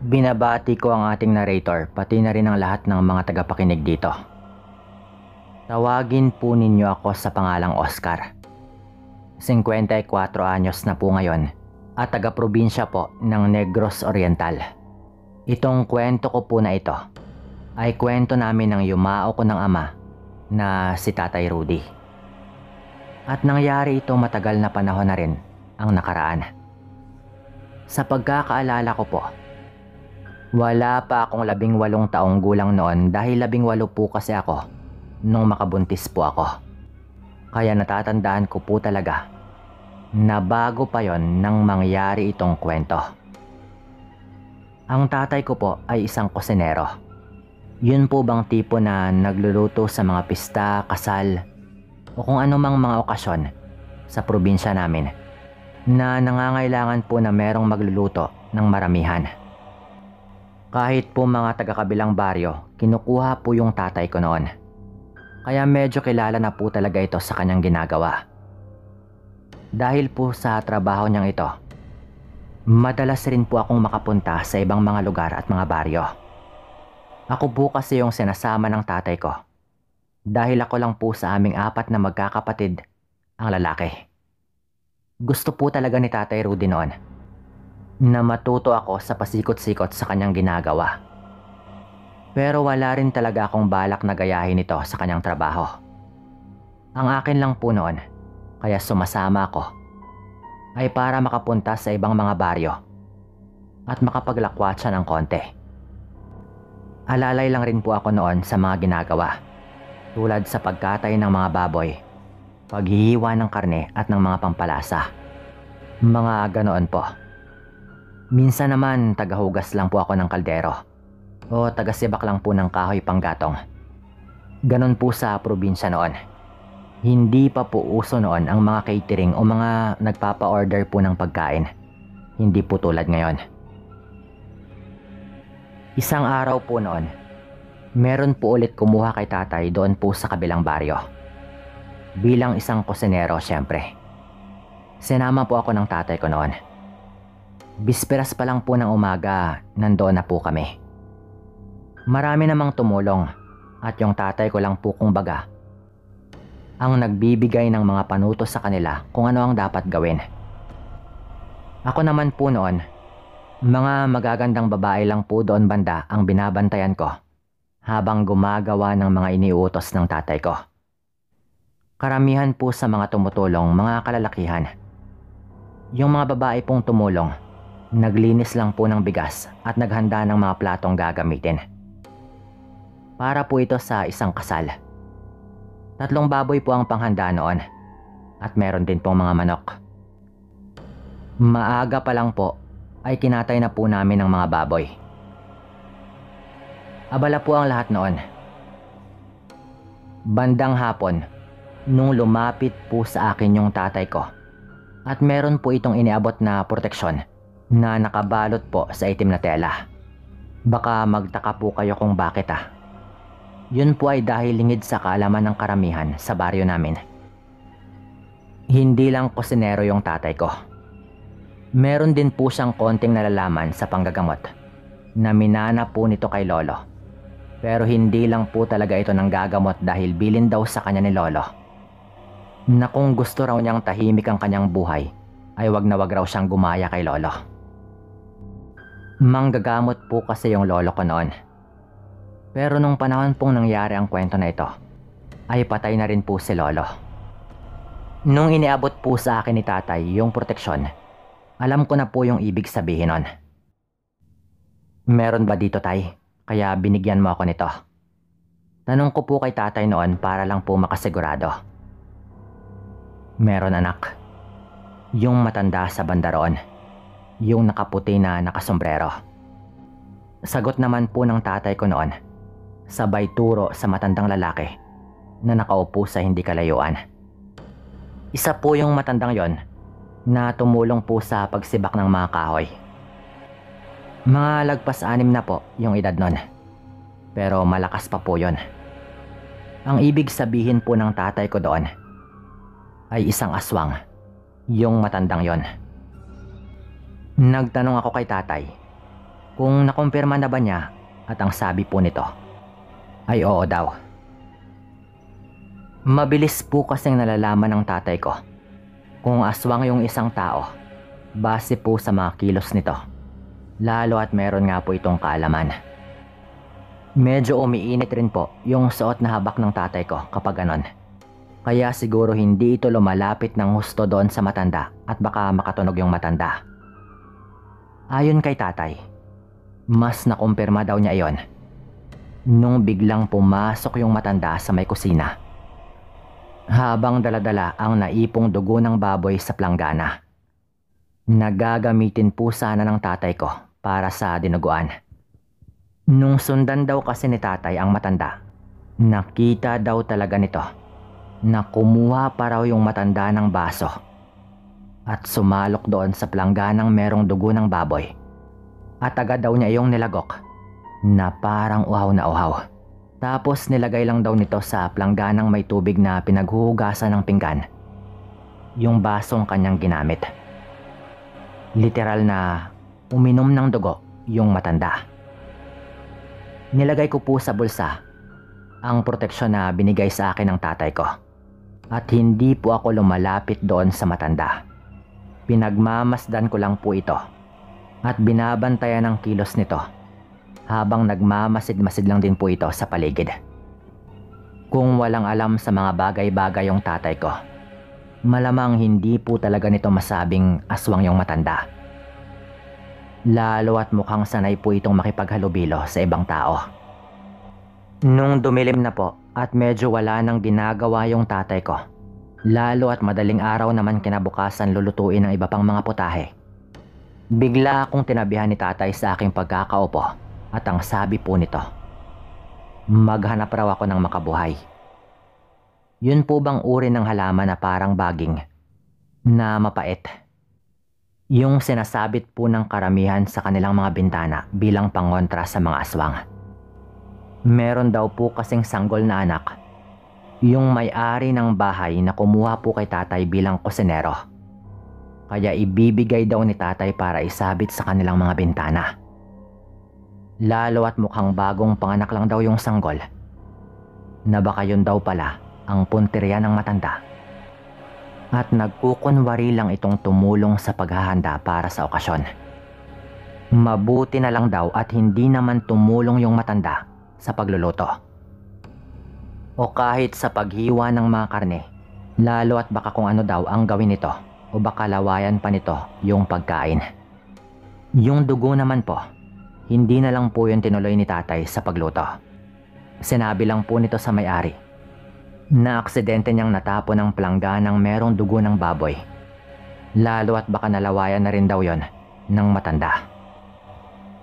Binabati ko ang ating narrator pati na rin ang lahat ng mga tagapakinig dito. Tawagin po ninyo ako sa pangalang Oscar. 54 anyos na po ngayon at taga-probinsya po ng Negros Oriental. Itong kwento ko po na ito ay kwento namin ng yumao ko ng ama na si Tatay Rudy. At nangyari ito matagal na panahon na rin ang nakaraan. Sa pagkakaalala ko po, wala pa akong 18 taong gulang noon dahil 18 po kasi ako nung makabuntis po ako. Kaya natatandaan ko po talaga na bago pa yon nang mangyari itong kwento. Ang tatay ko po ay isang kusinero. Yun po bang tipo na nagluluto sa mga pista, kasal, o kung anumang mga okasyon sa probinsya namin na nangangailangan po na merong magluluto ng maramihan. Kahit po mga taga-kabilang baryo, kinukuha po yung tatay ko noon. Kaya medyo kilala na po talaga ito sa kanyang ginagawa. Dahil po sa trabaho niyang ito, madalas rin po akong makapunta sa ibang mga lugar at mga baryo. Ako po kasi yung sinasama ng tatay ko. Dahil ako lang po sa aming 4 na magkakapatid ang lalaki. Gusto po talaga ni Tatay Rudy noon na matuto ako sa pasikot-sikot sa kanyang ginagawa. Pero wala rin talaga akong balak na gayahin ito sa kanyang trabaho. Ang akin lang po noon, kaya sumasama ako, ay para makapunta sa ibang mga baryo at makapaglakwatsa ng konti. Alalay lang rin po ako noon sa mga ginagawa, tulad sa pagkatay ng mga baboy, paghihiwa ng karne at ng mga pampalasa. Mga ganoon po. Minsan naman tagahugas lang po ako ng kaldero o tagasibak lang po ng kahoy panggatong. Ganon po sa probinsya noon. Hindi pa po uso noon ang mga catering o mga nagpapa-order po ng pagkain. Hindi po tulad ngayon. Isang araw po noon, meron po ulit kumuha kay tatay doon po sa kabilang baryo. Bilang isang kusinero syempre. Sinama po ako ng tatay ko noon. Bisperas pa lang po ng umaga, nandoon na po kami. Marami namang tumulong at yung tatay ko lang po kumbaga ang nagbibigay ng mga panutos sa kanila kung ano ang dapat gawin. Ako naman po noon, mga magagandang babae lang po doon banda ang binabantayan ko habang gumagawa ng mga iniutos ng tatay ko. Karamihan po sa mga tumutulong mga kalalakihan. Yung mga babae pong tumulong, naglinis lang po ng bigas at naghanda ng mga platong gagamitin. Para po ito sa isang kasal. 3 baboy po ang panghanda noon at meron din pong mga manok. Maaga pa lang po ay kinatay na po namin ang mga baboy. Abala po ang lahat noon. Bandang hapon, nung lumapit po sa akin yung tatay ko at meron po itong iniabot na proteksyon na nakabalot po sa itim na tela. Baka magtaka po kayo kung bakit Yun po ay dahil lingid sa kaalaman ng karamihan sa baryo namin. Hindi lang kusinero yung tatay ko. Meron din po siyang konting nalalaman sa panggagamot na minana po nito kay lolo. Pero hindi lang po talaga ito ng gagamot dahil bilin daw sa kanya ni lolo na kung gusto raw niyang tahimik ang kanyang buhay ay wag na wag raw siyang gumaya kay lolo. Manggagamot po kasi yung lolo ko noon. Pero nung panahon pong nangyari ang kwento na ito, ay patay na rin po si lolo. Nung iniabot po sa akin ni tatay yung proteksyon, alam ko na po yung ibig sabihin nun. Meron ba dito tay? Kaya binigyan mo ako nito. Tanong ko po kay tatay noon para lang po makasigurado. Meron anak. Yung matanda sa banda roon. Yung nakaputi na nakasombrero. Sagot naman po ng tatay ko noon, sabay turo sa matandang lalaki na nakaupo sa hindi kalayuan. Isa po yung matandang yon na tumulong po sa pagsibak ng mga kahoy. Mga lagpas 6 na po yung edad nun. Pero malakas pa po yon. Ang ibig sabihin po ng tatay ko doon ay isang aswang, yung matandang yon. Nagtanong ako kay tatay kung nakumpirma na ba niya at ang sabi po nito ay oo daw. Mabilis po kasing nalalaman ng tatay ko kung aswang yung isang tao base po sa mga kilos nito, lalo at meron nga po itong kaalaman. Medyo umiinit rin po yung suot na habak ng tatay ko kapag ganon. Kaya siguro hindi ito lumalapit ng husto doon sa matanda at baka makatunog yung matanda. Ayon kay tatay, mas nakumpirma daw niya iyon nung biglang pumasok yung matanda sa may kusina habang daladala ang naipong dugo ng baboy sa planggana. Nagagamitin po sana ng tatay ko para sa dinuguan. Nung sundan daw kasi ni tatay ang matanda, nakita daw talaga nito na kumuha pa raw yung matanda ng baso at sumalok doon sa plangganang merong dugo ng baboy at agad daw niya yung nilagok na parang uhaw na uhaw. Tapos nilagay lang daw nito sa plangganang may tubig na pinaghuhugasan ng pinggan yung basong kanyang ginamit. Literal na uminom ng dugo yung matanda. Nilagay ko po sa bulsa ang proteksyon na binigay sa akin ng tatay ko at hindi po ako lumalapit doon sa matanda. Pinagmamasdan ko lang po ito at binabantayan ang kilos nito habang nagmamasid-masid lang din po ito sa paligid. Kung walang alam sa mga bagay-bagay yung tatay ko, malamang hindi po talaga nito masabing aswang yung matanda. Lalo at mukhang sanay po itong makipaghalubilo sa ibang tao. Nung dumilim na po at medyo wala nang ginagawa yung tatay ko, lalo at madaling araw naman kinabukasan lulutuin ng iba pang mga putahe, bigla akong tinabihan ni tatay sa aking pagkakaupo at ang sabi po nito, maghanap raw ako ng makabuhay. Yun po bang uri ng halaman na parang baging na mapait? Yung sinasabit po ng karamihan sa kanilang mga bintana bilang pangontra sa mga aswang. Meron daw po kasing sanggol na anak, yung may-ari ng bahay na kumuha po kay tatay bilang kusinero. Kaya ibibigay daw ni tatay para isabit sa kanilang mga bintana. Lalo at mukhang bagong panganak lang daw yung sanggol, na baka yun daw pala ang punteriya ng matanda. At nagkukunwari lang itong tumulong sa paghahanda para sa okasyon. Mabuti na lang daw at hindi naman tumulong yung matanda sa pagluluto o kahit sa paghiwa ng mga karne, lalo at baka kung ano daw ang gawin nito o baka lawayan pa nito yung pagkain. Yung dugo naman po, hindi na lang po yung tinuloy ni tatay sa pagluto. Sinabi lang po nito sa may-ari na aksidente niyang natapon ng plangganang merong dugo ng baboy, lalo at baka nalawayan na rin daw yon ng matanda.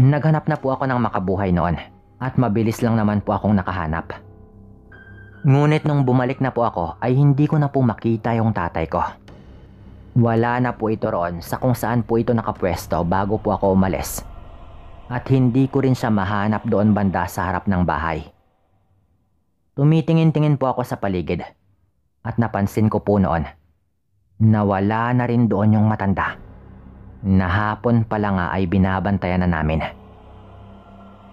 Naghanap na po ako ng makabuhay noon at mabilis lang naman po akong nakahanap. Ngunit nung bumalik na po ako ay hindi ko na po makita yung tatay ko. Wala na po ito roon sa kung saan po ito nakapwesto bago po ako umalis. At hindi ko rin siya mahanap doon banda sa harap ng bahay. Tumitingin-tingin po ako sa paligid at napansin ko po noon na wala na rin doon yung matanda na hapon pala nga ay binabantayan na namin.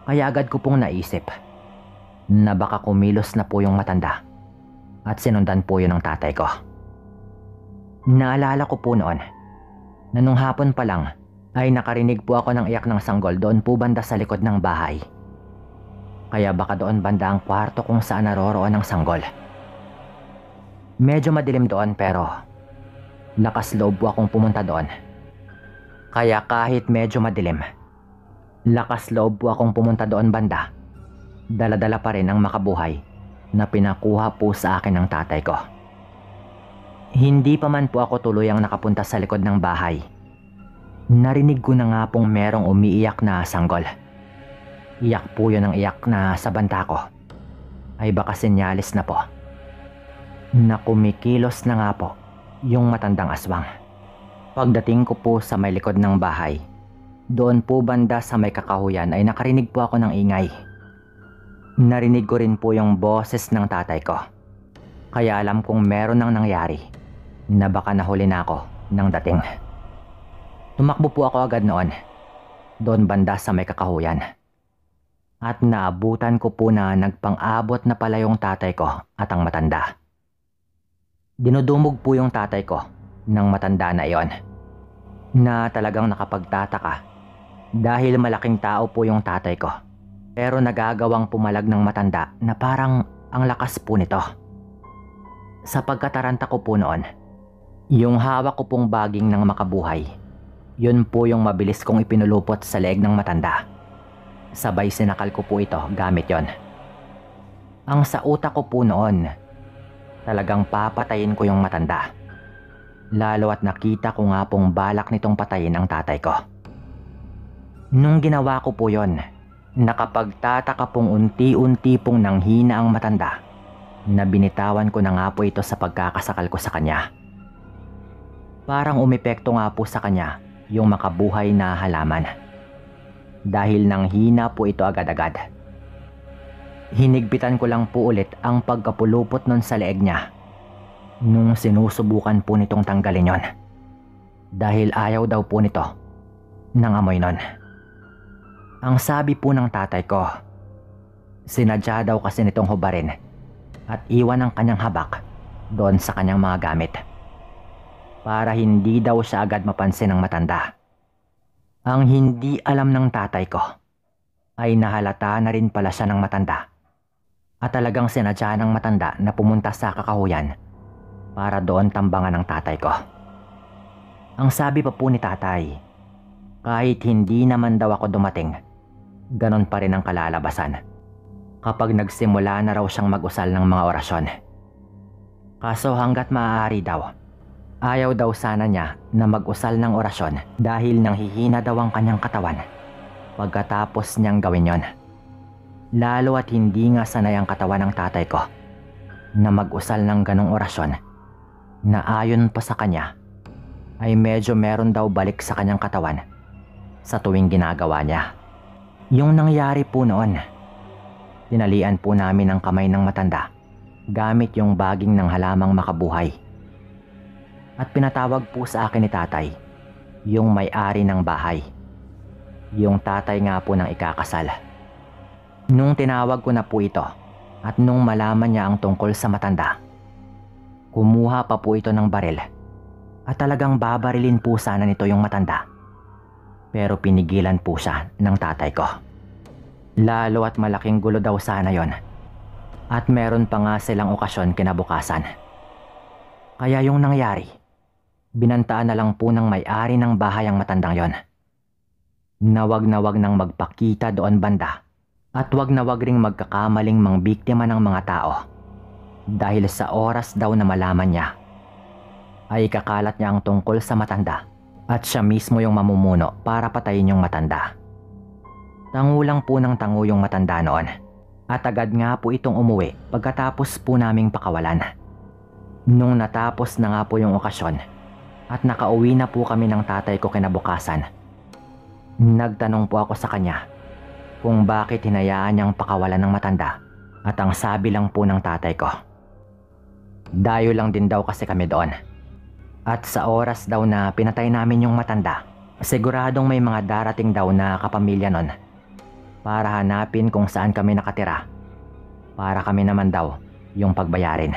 Kaya agad ko pong naisip na baka kumilos na po yung matanda at sinundan po yun ng tatay ko. Naalala ko po noon na nung hapon pa lang ay nakarinig po ako ng iyak ng sanggol doon po banda sa likod ng bahay. Kaya baka doon banda ang kwarto kung saan naroroon ang sanggol. Medyo madilim doon pero lakas loob po akong pumunta doon. Kaya kahit medyo madilim, lakas loob po akong pumunta doon banda. Dala-dala pa rin ang makabuhay na pinakuha po sa akin ng tatay ko. Hindi pa man po ako tuluyang nakapunta sa likod ng bahay. Narinig ko na nga pong merong umiiyak na sanggol. Iyak po yun ng iyak na sa banta ko ay baka senyalis na po na kumikilos na nga po yung matandang aswang. Pagdating ko po sa may likod ng bahay, doon po banda sa may kakahuyan ay nakarinig po ako ng ingay. Narinig ko rin po yung boses ng tatay ko. Kaya alam kong meron nang nangyari na baka nahuli na ako ng dating. Tumakbo po ako agad noon doon banda sa may kakahuyan. At naabutan ko po na nagpang-abot na pala yung tatay ko at ang matanda. Dinudumog po yung tatay ko ng matanda na iyon, na talagang nakapagtataka dahil malaking tao po yung tatay ko. Pero nagagawang pumalag ng matanda na parang ang lakas po nito. Sa pagkataranta ko po noon, yung hawak ko pong baging ng makabuhay, yun po yung mabilis kong ipinulupot sa leeg ng matanda. Sabay sinakal ko po ito gamit yon. Ang sa utak ko po noon, talagang papatayin ko yung matanda. Lalo at nakita ko nga pong balak nitong patayin ang tatay ko. Nung ginawa ko po yon, nakapagtataka pong unti-unti pong nanghina ang matanda na binitawan ko na nga po ito sa pagkakasakal ko sa kanya. Parang umepekto nga po sa kanya yung makabuhay na halaman. Dahil nanghina po ito agad-agad. Hinigpitan ko lang po ulit ang pagkapulupot nun sa leeg niya nung sinusubukan po nitong tanggalin yon. Dahil ayaw daw po nito ng amoy nun. Ang sabi po ng tatay ko, sinadya daw kasi nitong hubarin at iwan ang kanyang habak doon sa kanyang mga gamit para hindi daw siya agad mapansin ng matanda. Ang hindi alam ng tatay ko ay nahalata na rin pala siya ng matanda at talagang sinadya ng matanda na pumunta sa kakahuyan para doon tambangan ng tatay ko. Ang sabi pa po ni tatay, kahit hindi naman daw ako dumating, ganon pa rin ang kalalabasan kapag nagsimula na raw siyang mag-usal ng mga orasyon. Kaso hanggat maaari daw, ayaw daw sana niya na mag-usal ng orasyon dahil nanghihina daw ang kanyang katawan pagkatapos niyang gawin yon. Lalo at hindi nga sanay ang katawan ng tatay ko na mag-usal ng ganong orasyon na ayon pa sa kanya ay medyo meron daw balik sa kanyang katawan sa tuwing ginagawa niya. Yung nangyari po noon, tinalian po namin ang kamay ng matanda gamit yung baging ng halamang makabuhay. At pinatawag po sa akin ni tatay yung may-ari ng bahay, yung tatay nga po ng ikakasal. Nung tinawag ko na po ito at nung malaman niya ang tungkol sa matanda, kumuha pa po ito ng baril at talagang babarilin po sana nito yung matanda. Pero pinigilan po siya ng tatay ko. Lalo at malaking gulo daw sana yon. At meron pa nga silang okasyon kinabukasan. Kaya yung nangyari, binantaan na lang po ng may-ari ng bahay ang matandang yon. Nawag nang magpakita doon banda at wag na wag ring magkakamaling mangbiktima ng mga tao. Dahil sa oras daw na malaman niya, ay kakalat niya ang tungkol sa matanda at siya mismo yung mamumuno para patayin yung matanda. Tangulang po ng tango yung matanda noon at agad nga po itong umuwi pagkatapos po naming pakawalan. Nung natapos na nga po yung okasyon at nakauwi na po kami ng tatay ko kinabukasan, nagtanong po ako sa kanya kung bakit hinayaan niyang pakawalan ng matanda at ang sabi lang po ng tatay ko, dayo lang din daw kasi kami doon. At sa oras daw na pinatay namin yung matanda, siguradong may mga darating daw na kapamilya nun para hanapin kung saan kami nakatira para kami naman daw yung pagbayarin.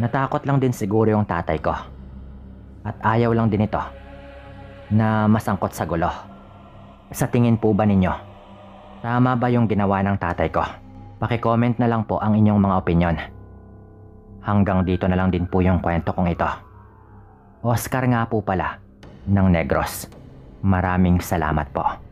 Natakot lang din siguro yung tatay ko at ayaw lang din ito na masangkot sa gulo. Sa tingin po ba ninyo, tama ba yung ginawa ng tatay ko? Paki-comment na lang po ang inyong mga opinyon. Hanggang dito na lang din po yung kwento kong ito. Oscar nga po pala ng Negros. Maraming salamat po.